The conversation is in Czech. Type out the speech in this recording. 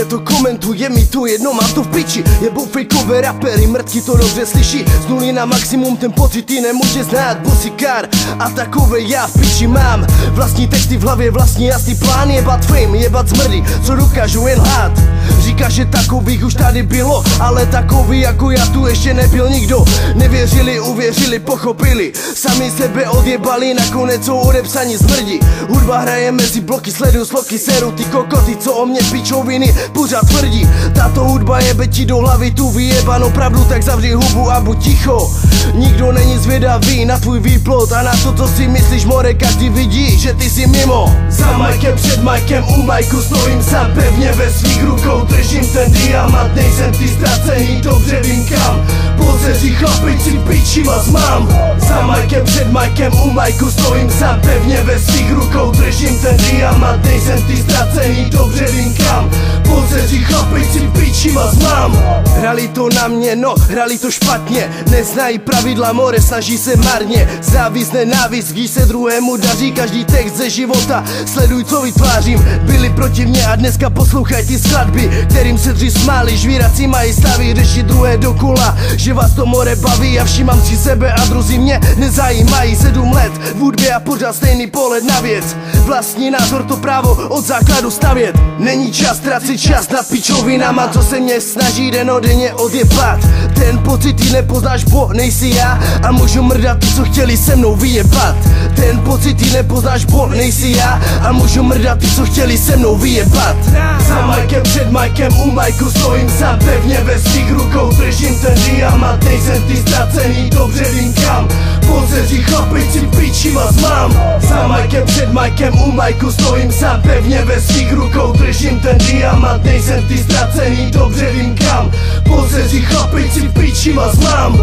to komentuj, je mi to jedno, mám to v piči. Jebou fejkové rapery, mrtky to dobře slyší. Z nuly na maximum ten pocit ty nemůže znát. Bosikár a takové já v piči mám. Vlastní texty v hlavě, vlastní jasný plán. Jebat fame, jebat zmrdy, co dokážu jen lhát. Říká, že takových už tady bylo, ale takový jako já tu ještě nebyl nikdo. Nevěřili, uvěřili, pochopili, sami sebe odjebali, nakonec jsou odepsaní zmrdi. Hudba hraje mezi bloky, sleduju sloky, seru ty kokoty, co o mě pičoviny pořád tvrdí. Tato hudba jebe ti do hlavy tu vyjebanou pravdu, tak zavři hubu a buď ticho. Nikdo není zvědavý na tvůj výplod a na to, co si myslíš, more, každý vidí, že ty jsi mimo. Za majkem, před majkem, u majku stojím sám pevně ve svých rukou, držím ten diamant, nejsem ty ztracený, dobře vím kam. Pozeří chlapici, piči vás mám. Za majkem, před majkem, u majku stojím sám pevně ve svých rukou, držím ten diamant, nejsem ty ztracený, dobře vím kam. Pozeří chlapici, piči vás mám. Hrali to na mě, no, hrali to špatně, neznají pravidla, more, snaží se marně. Závist, nenávist, když se druhému daří, každý text ze života, sleduj, co vytvářím. Byli proti mně a dneska poslouchaj ty skladby, kterým se dřív smáli, žvírací mají stavy, řešit druhé dokola, že vás to more baví a všímám si sebe a druzí mě nezajímají. 7 let v hudbě a pořád stejný pohled na věc, vlastní názor, to právo od základu stavět. Není čas ztracit čas nad pičovinama, co se mě snaží denodenně odjebat. Ten pocit ty nepoznáš, bo nejsi já a můžu mrdat ty, co chtěli se mnou vyjebat. Ten pocit ty nepoznáš, bo nejsi já a můžu mrdat ty, co chtěli se mnou vyjebat. Za majkem, před majkem, u majku stojím sám pevně ve svých rukou, držím ten diamant, nejsem ty ztracený, dobře vím kam. Pozeří chlapici, piči vás mám. Za majkem, před majkem, u majku stojím sám pevně ve svých rukou, držím ten diamant, nejsem ty ztracený, dobře vím kam. Pozeří chlapici, piči vás mám.